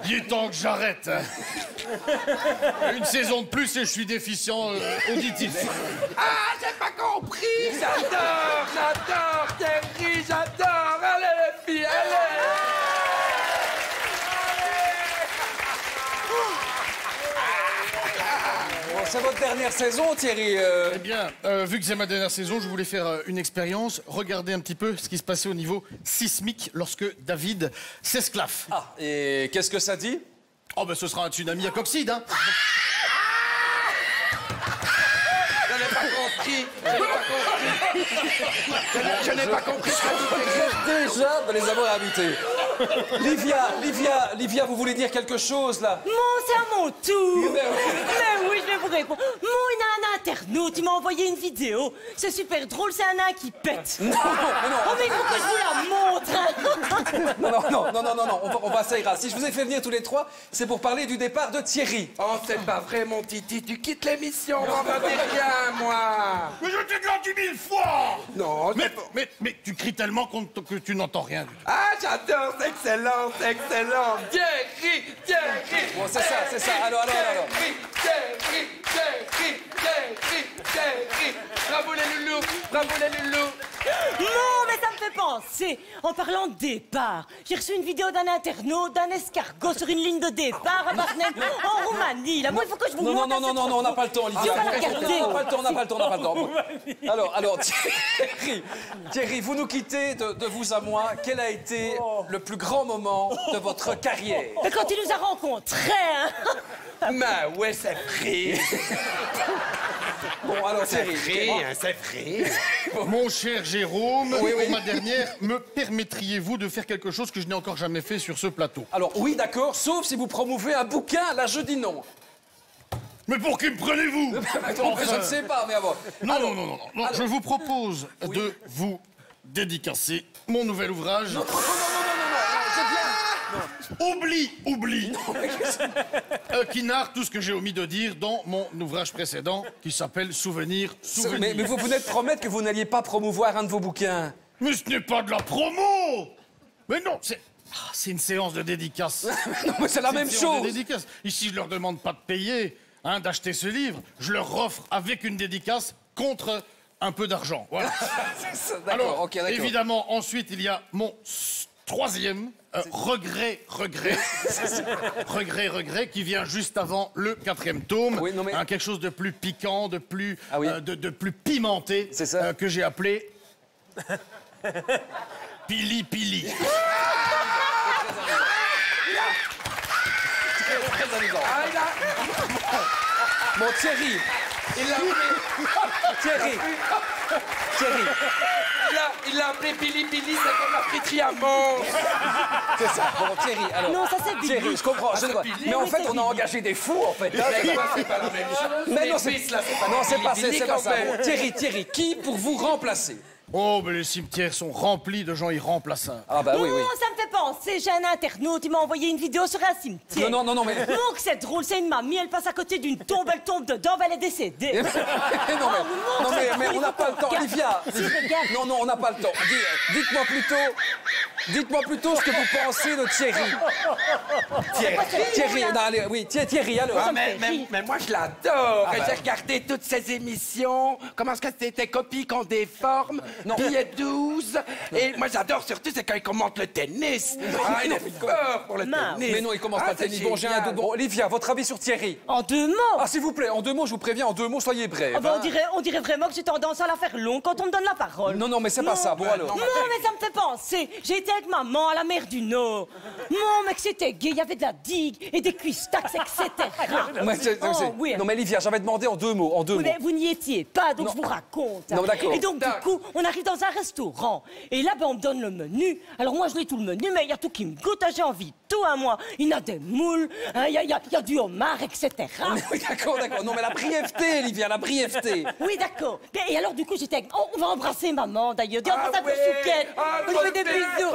Il est temps que j'arrête. Une saison de plus et je suis déficient auditif. Ah, j'ai pas compris. J'adore, Thierry, j'adore. Allez, les filles, allez. Bon, c'est votre dernière saison, Thierry. Eh bien, vu que c'est ma dernière saison, je voulais faire une expérience. Regardez un petit peu ce qui se passait au niveau sismique lorsque David s'esclaffe. Ah, et qu'est-ce que ça dit? Oh, ben ce sera un tsunami à coccyde, hein. Je n'ai pas compris. Je n'ai pas compris ce que tu Déjà de les avoir invités. Livia, vous voulez dire quelque chose, là? Mon, c'est à mon tour. Mais oui, je vais vous répondre. Mon, il y a un internaute, il m'a envoyé une vidéo. C'est super drôle, c'est un nain qui pète. Non. Oh, mais il faut que je vous la montre. Non, on va, ça ira. Si je vous ai fait venir tous les trois, c'est pour parler du départ de Thierry. Oh, c'est pas vrai, mon titi. Tu quittes l'émission. M'en va rien, moi. Mais je t'ai déjà dit 1000 fois. Non, Mais tu cries tellement que tu n'entends rien du tout. Ah, j'adore, c'est excellent, c'est excellent. Thierry. Bon, c'est ça. Alors. Thierry. Bravo les loulous. Non, mais ça me fait penser. En parlant de départ, j'ai reçu une vidéo d'un internaute, d'un escargot sur une ligne de départ à Barnem, en Roumanie. Là, moi, il faut que je vous montre. Non, on n'a pas le temps, Livia. On va la regarder. On n'a pas le temps. Alors, Thierry, vous nous quittez de vous à moi. Quel a été le plus grand moment de votre carrière? Mais quand il nous a rencontrés, hein. Mais ouais, c'est vrai. Bon, alors, Thierry. C'est vrai. Mon cher Jérôme, Oui. pour ma dernière, me permettriez-vous de faire quelque chose que je n'ai encore jamais fait sur ce plateau? Alors, oui, d'accord, sauf si vous promouvez un bouquin, là, je dis non. Mais pour qui me prenez-vous? Je ne sais pas, mais avant. Non, je vous propose de vous dédicacer mon nouvel ouvrage. Non, c'est bien. Oublie qui narre tout ce que j'ai omis de dire dans mon ouvrage précédent qui s'appelle Souvenir. Mais vous venez de promettre que vous n'alliez pas promouvoir un de vos bouquins. Mais ce n'est pas de la promo. Mais non, c'est une séance de dédicace. Non, mais c'est la même Une séance chose. de dédicace. Ici, je leur demande pas de payer, hein, d'acheter ce livre. Je leur offre avec une dédicace contre un peu d'argent. Voilà. D'accord, ok, d'accord. Évidemment, ensuite, il y a mon troisième regret, qui vient juste avant le 4e tome. Oui, non, mais- Quelque chose de plus piquant, de plus, Ah oui. de plus pimenté, C'est ça. que j'ai appelé Pili Pili. Très amusant. Ah, Bon, Thierry. il l'a appelé Billy, c'est comme la friterie à monstre. C'est ça. Bon, Thierry, alors. Non, ça c'est Thierry, Billy. je comprends. Mais en fait, on a engagé des fous, en fait. C'est pas la même chose. Mais non, c'est pas c'est pas ça. Bon, Thierry, qui pour vous remplacer? Oh, mais les cimetières sont remplis de gens irremplaçables. Ah bah oui. Non, ça me fait penser, j'ai un internaute, il m'a envoyé une vidéo sur un cimetière. Non, mais... Non, que c'est drôle, c'est une mamie, elle passe à côté d'une tombe, elle tombe dedans, elle est décédée. non, mais on n'a pas le temps. Olivia, non, on n'a pas le temps. Dites-moi plutôt ce que vous pensez de Thierry. Thierry, non, allez, oui, Thierry, alors. Ah, mais moi, je l'adore. J'ai regardé toutes ces émissions. Comment est-ce que c'était copie qu'on déforme? Non. Billet 12. Et moi, j'adore surtout, c'est quand il commente le tennis. Ah, il a peur pour le Mince. tennis. Mais non, il commence pas le c'est tennis. Bon, j'ai un génial. doute. Bon, Olivia, votre avis sur Thierry? En 2 mots. Ah, s'il vous plaît, en 2 mots, je vous préviens, en 2 mots, soyez bref. Ah ben, hein. on dirait vraiment que j'ai tendance à la faire longue quand on me donne la parole. Non, non, mais c'est pas ça. Bon, alors. Non, mais ça me fait penser. J'ai été avec maman à la mer du Nord. Non, mais que c'était gay. Il y avait de la digue et des cuistax, etc. Oh, oui. Non, mais Olivia, j'avais demandé en 2 mots. En 2 Oui, mots. mais vous n'y étiez pas, donc Non. je vous raconte. Non, d'accord. Et donc, du coup, on arrive dans un restaurant. Et là, ben, on me donne le menu. Alors, moi, je lis tout le menu, mais il y a tout qui me goûte. J'ai envie de tout, à moi. Il y a des moules, hein, il y a du homard, etc. Oui, d'accord, d'accord. Non, mais la brièveté, Olivia, la brièveté. Oui, d'accord. Et alors, du coup, j'étais avec... Oh, on va embrasser maman, d'ailleurs. Dis, on passe un peu chouquette. On lui fait des bisous.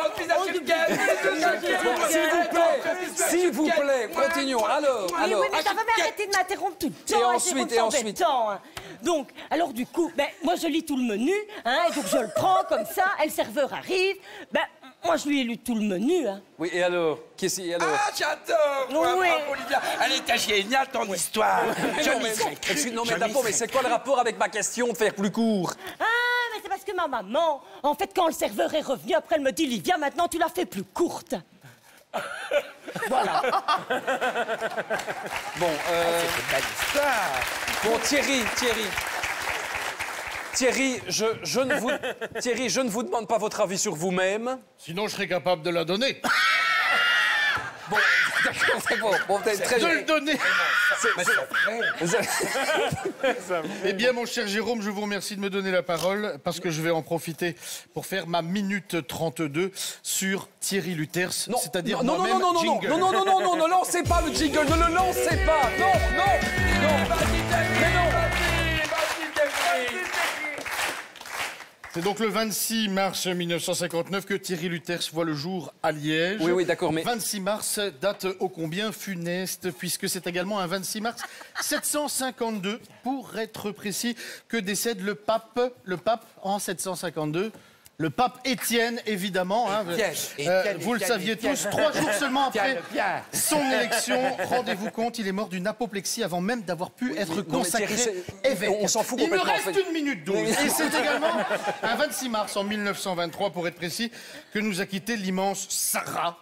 S'il vous plaît, continuons. Alors, Oui, oui, mais ça va m'arrêter de m'interrompre tout le temps. Et hein, ensuite, c'est et vraiment ensuite. embêtant, hein. Donc, alors du coup, ben, moi je lis tout le menu, hein, et donc je le prends comme ça, et le serveur arrive, ben, moi je lui ai lu tout le menu, hein. Oui, et alors? Qu'est-ce qu'il y a alors? Ah, j'adore. Oui. Bravo, Olivia. Elle était géniale, ton histoire. Je Non, m'y mais, serais cru. non, mais Je m'y d'abord, mais serais c'est quoi le rapport avec ma question de faire plus court? Ah, mais c'est parce que ma maman, en fait, quand le serveur est revenu, après elle me dit, Livia, maintenant tu la fais plus courte. Voilà. Bon, C'est une belle histoire. bon, Thierry, Thierry, je ne vous demande pas votre avis sur vous-même. Sinon, je serais capable de la donner. Bon, d'accord, c'est bon. Bon, très De bien. le donner. Mais c'est vrai. Eh bien, mon cher Jérôme, je vous remercie de me donner la parole parce que je vais en profiter pour faire ma minute 32 sur Thierry Luthers, Non, c'est-à-dire non, moi-même non, jingle. non, ne lancez pas le jingle, ne le lancez pas. Non. Mais non. C'est donc le 26 mars 1959 que Thierry Luthers voit le jour à Liège. Oui, d'accord, mais... 26 mars, date ô combien funeste, puisque c'est également un 26 mars 752, pour être précis, que décède le pape en 752. Le pape Étienne, évidemment. Hein. Étienne, Vous le saviez Étienne. tous, 3 jours seulement après Étienne, bien. son élection. Rendez-vous compte, il est mort d'une apoplexie avant même d'avoir pu être non, mais consacré Thierry, évêque. on s'en fout Il me complètement, reste en fait. 1 minute 12. Et c'est également un 26 mars en 1923, pour être précis, que nous a quitté l'immense Sarah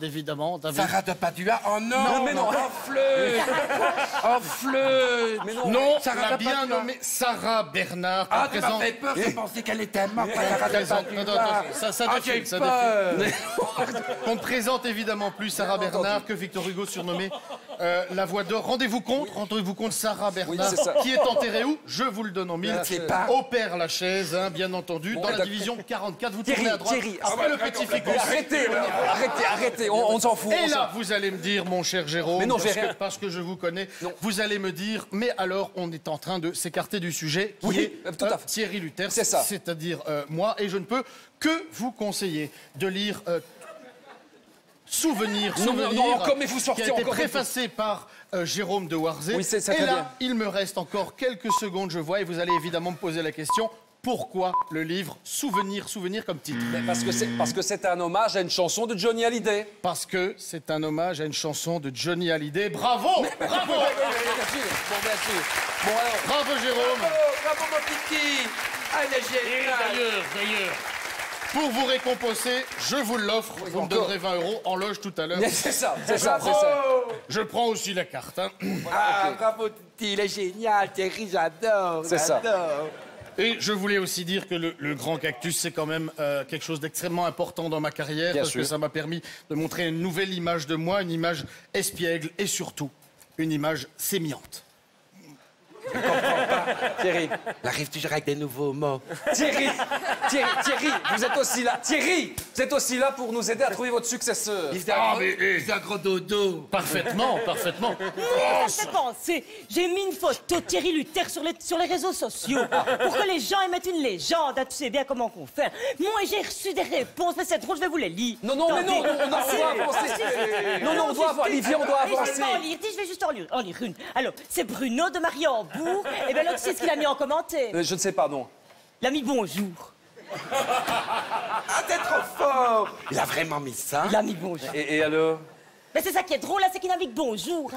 évidemment. David. Sarah de Padua. Oh non, Non, mais non. En fleur. En fleur. Mais Non, Sarah la de bien Padua. nommée Sarah Bernard. Ah, qu'on tu m'as fait peur, je pensais qu'elle était morte. Sarah de présente- Padua. attends, ça Ah, défile, j'ai eu ça peur. On ne présente évidemment plus Sarah Bernard, que Victor Hugo surnommait la voix d'or. Rendez-vous compte, Sarah Bernard, c'est ça. qui est enterrée où? Je vous le donne en mille. Je sais pas. Au Père-Lachaise, hein, bien entendu, dans la d'accord. division 44. Vous Thierry, tournez à droite. Thierry, après le petit ficus. Arrêtez, on s'en fout. Et on s'en- là, vous allez me dire, mon cher Jérôme, Mais non, parce, j'ai que, rien. parce que je vous connais, Non. vous allez me dire, mais alors, on est en train de s'écarter du sujet, qui Oui, est tout à fait. Thierry Luthers, C'est ça. c'est-à-dire moi, et je ne peux que vous conseiller de lire Souvenir, non, encore, mais vous qui sortez a été encore des préfacé par Jérôme de Warzé. Oui, c'est ça, et très là, bien. il me reste encore quelques secondes, je vois, et vous allez évidemment me poser la question, pourquoi le livre Souvenir comme titre? Mais parce que c'est un hommage à une chanson de Johnny Hallyday. Parce que c'est un hommage à une chanson de Johnny Hallyday. Bravo! Bravo! Bon, bien sûr. Bon, alors, Bravo, Jérôme! Bravo, mon petit. Elle est géniale. D'ailleurs, pour vous récompenser, je vous l'offre. Vous me encore. donnerez 20 € en loge tout à l'heure. c'est ça. Je prends aussi la carte. Hein. Ah, bravo, petit. Il est génial. Thierry, j'adore. C'est ça. j'adore. Et je voulais aussi dire que le Grand Cactus, c'est quand même quelque chose d'extrêmement important dans ma carrière. Bien parce que sûr. ça m'a permis de montrer une nouvelle image de moi, une image espiègle et surtout une image sémillante. Thierry. Il arrive toujours avec des nouveaux mots. Thierry, vous êtes aussi là. Thierry, vous êtes aussi là pour nous aider à trouver votre successeur. Il faisait un gros dodo. Parfaitement. Ça me fait penser. J'ai mis une photo de Thierry Luthers sur les réseaux sociaux pour que les gens émettent une légende. Ah, tu sais bien comment qu'on fait. Moi, j'ai reçu des réponses, mais c'est drôle, je vais vous les lire. Non, mais non, on doit avancer. Non, on doit avancer. Livia, on doit Je vais avancer. pas en lire. Je vais juste en lire une. Alors, c'est Bruno de Mariembourg. Et bien, l'autre, c'est ce qu'il a mis en commentaire. Je ne sais pas, non. Il a mis bonjour. Ah, t'es trop fort. Il a vraiment mis ça. Il a mis bonjour. Et alors? Mais c'est ça qui est drôle, là, c'est qu'il navigue bonjour.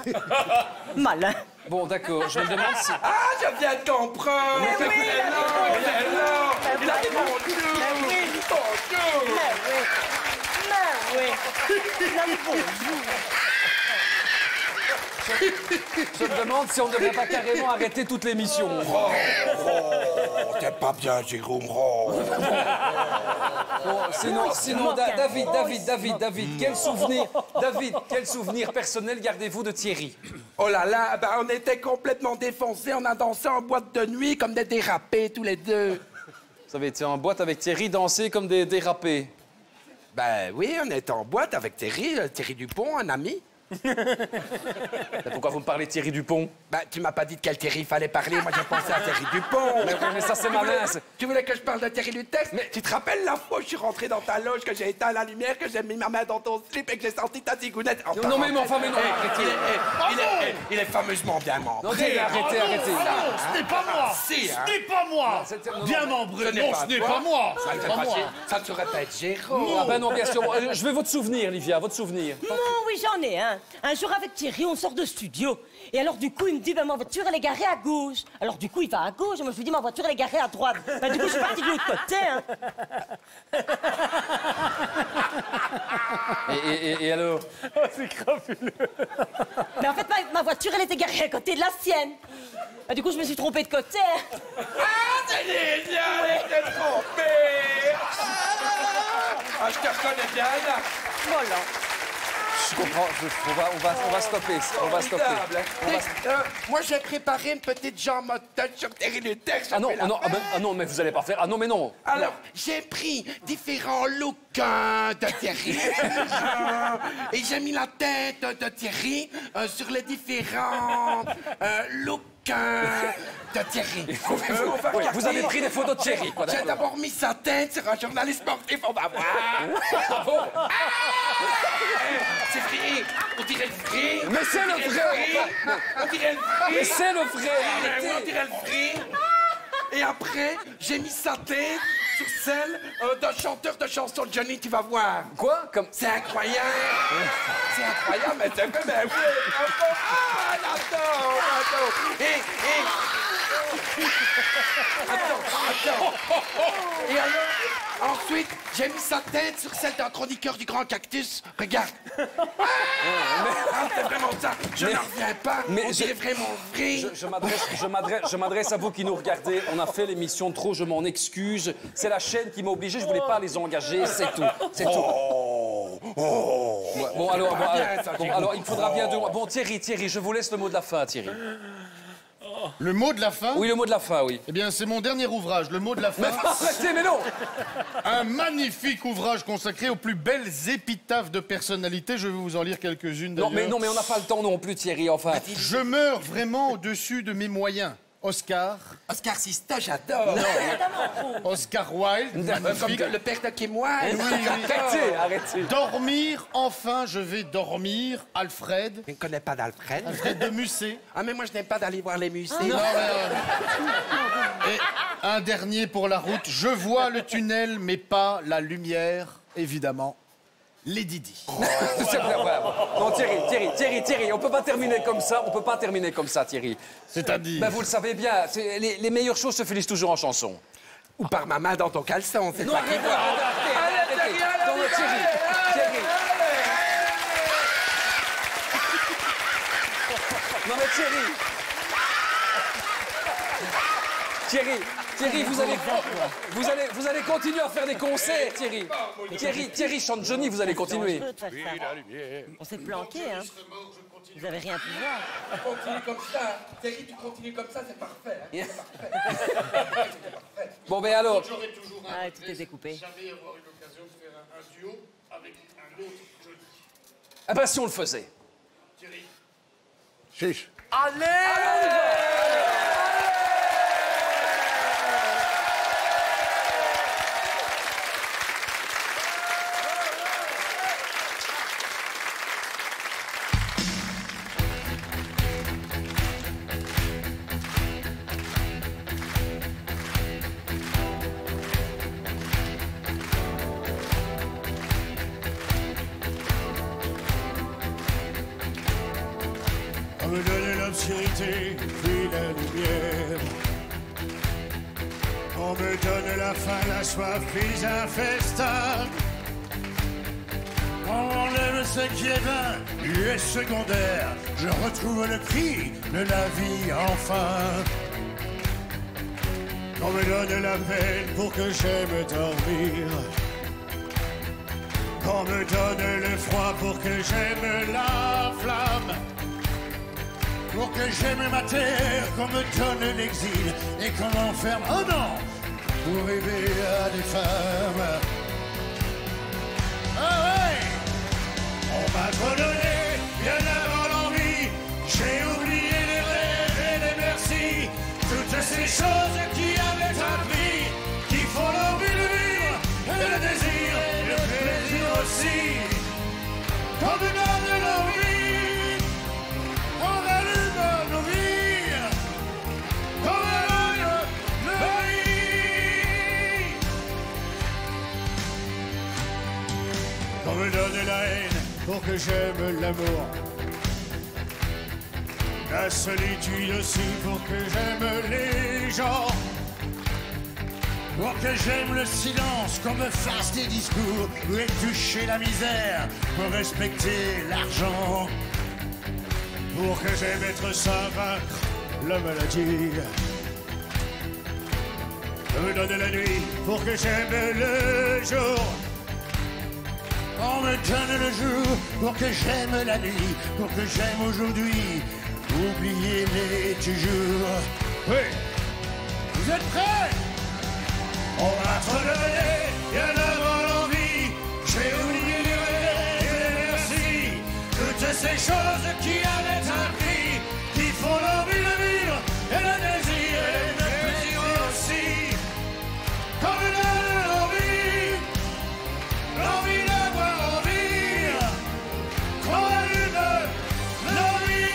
Malin. Bon, d'accord, je me demande si... Ah, je viens de comprendre. Mais oui, il est là. Il a dit bonjour. Mais oui. Bonjour. Mais oui. Il navigue bonjour. Je me demande si on ne devrait pas carrément arrêter toute l'émission. Oh, t'es pas bien, Jérôme. Oh. Bon, sinon, David, quel souvenir personnel gardez-vous de Thierry? Oh là là, ben on était complètement défoncés. On a dansé en boîte de nuit comme des dérapés tous les deux. Vous avez été en boîte avec Thierry, danser comme des dérapés. Ben oui, on était en boîte avec Thierry Dupont, un ami. Pourquoi vous me parlez de Thierry Dupont? Ben, tu m'as pas dit de quel Thierry il fallait parler. Moi, j'ai pensé à Thierry Dupont. Mais ça, c'est malin. Tu voulais que je parle de Thierry Lutex? Mais tu te rappelles la fois où je suis rentré dans ta loge, que j'ai éteint la lumière, que j'ai mis ma main dans ton slip et que j'ai senti ta zigounette? Enfin, Non, mais non, il est fameusement bien membré. Non, arrêtez. Non, ce n'est pas moi. Si, hein. Ce n'est pas moi. Non, Bien membré. Non, ce n'est pas moi. Ça ne C'est pas moi. ça ne saurait pas être Jérôme. Ah ben non, bien sûr. Je veux votre souvenir, Livia, votre souvenir. Non, oui, j'en ai un. Un jour avec Thierry, on sort de studio. Et alors, du coup, il me dit, ben, ma voiture, elle est garée à gauche. Alors, du coup, il va à gauche. Et moi, je lui dis, ma voiture, elle est garée à droite. Ben, du coup, je suis partie de l'autre côté, hein. Et alors? Mais en fait, ma voiture, elle était garée à côté de la sienne. Ben, du coup, je me suis trompée de côté, hein. Ah, c'est génial, je t'ai trompé. Ah, je te reconnais bien, là. Voilà. Je comprends. On va stopper. Formidable. Moi, j'ai préparé une petite jambe motote sur Thierry Lutex. Ah non, mais vous allez pas faire. Ah non, mais non. Alors, j'ai pris différents looks de Thierry. Et j'ai mis la tête de Thierry sur les différents looks de Thierry. Oui, vous avez pris des photos de Thierry, quoi. J'ai D'accord. d'abord mis sa tête sur un journaliste sportif, on va voir. Bon. C'est vrai, on dirait le vrai. Mais c'est le vrai. On dirait le vrai. Mais c'est le vrai. Oui, on dirait le vrai. Et après, j'ai mis sa tête sur celle d'un chanteur de chansons de Johnny, tu vas voir. Quoi? Comme... C'est incroyable. C'est incroyable, mais c'est vrai, mais oui. Ah, j'adore. Et alors, ensuite, j'ai mis sa tête sur celle d'un chroniqueur du Grand Cactus. Regarde. C'est vraiment ça. Je n'en reviens pas. mais On dirait vraiment vrai. Je m'adresse à vous qui nous regardez. On a fait l'émission trop, je m'en excuse. C'est la chaîne qui m'a obligé, je voulais pas les engager, c'est tout. C'est tout. Bon, alors, il faudra bien deux mois. Bon, Thierry, je vous laisse le mot de la fin, Thierry. Le mot de la fin? Oui, le mot de la fin, oui. Eh bien, c'est mon dernier ouvrage, le mot de la fin. Mais arrêtez, mais non! Un magnifique ouvrage consacré aux plus belles épitaphes de personnalités. Je vais vous en lire quelques-unes d'ailleurs. Non, mais on n'a pas le temps non plus, Thierry, enfin. Je meurs vraiment au-dessus de mes moyens. Oscar. Oscar Sista, j'adore. Oscar Wilde, Comme magnifique. le père de Kim Wilde. Arrêtez. Dormir, enfin, je vais dormir. Alfred. Je ne connais pas d'Alfred. Alfred de Musset. Ah, mais moi, je n'aime pas d'aller voir les musées. Non, mais, et un dernier pour la route. Je vois le tunnel, mais pas la lumière, évidemment. Lady Di. C'est vrai, voilà. Non, Thierry, on peut pas terminer comme ça, Thierry. C'est-à-dire Ben, vous le savez bien, les meilleures choses se finissent toujours en chanson. Ou par ma main dans ton caleçon, c'est Non, ça qui voit. arrêtez. Non, mais Thierry. Non, mais Thierry, vous allez continuer à faire des concerts, Thierry. Thierry chante Johnny, vous allez continuer. On s'est planqué, hein. Vous avez rien pu voir. Continue comme ça. Thierry, tu continues comme ça, c'est parfait. Hein. C'est parfait. Bon, ben alors. J'aurais toujours Ah, tout est découpé. jamais avoir eu l'occasion de faire un duo avec un autre Johnny. Ah ben, si on le faisait. Thierry. Chiche. Allez! me donne l'obscurité, puis la lumière. On me donne la faim, la soif, puis un festin. On enlève ce qui est vain, et secondaire. Je retrouve le cri de la vie enfin. On me donne la peine pour que j'aime dormir. On me donne le froid pour que j'aime la flamme. Pour que j'aime ma terre, qu'on me donne l'exil et qu'on m'enferme, oh non, pour rêver à des femmes. Ah ouais, on m'a trop donné, bien avant l'envie. J'ai oublié les rêves et les merci. Toutes ces choses qui avaient un prix, qui font l'envie de vivre, et le désir, et le plaisir aussi. Qu'on me donne l'envie, on allume nos vies, on allume nos vies. On me donne la haine pour que j'aime l'amour. La solitude aussi pour que j'aime les gens. Pour que j'aime le silence, qu'on me fasse des discours, pour éplucher la misère, pour respecter l'argent. Pour que j'aime être sans vaincre la maladie. On me donne la nuit pour que j'aime le jour. On me donne le jour pour que j'aime la nuit, pour que j'aime aujourd'hui. Oubliez-les toujours. Oui, vous êtes prêts? On m'a trop donné, bien avant l'envie. J'ai oublié les rêves et les merci. Toutes ces choses qui avaient un prix, qui font l'envie de vivre et le désir et le plaisir aussi. Qu'on me donne l'envie, l'envie d'avoir envie. Qu'on allume l'envie.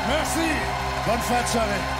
Merci. Bonne fin de soirée.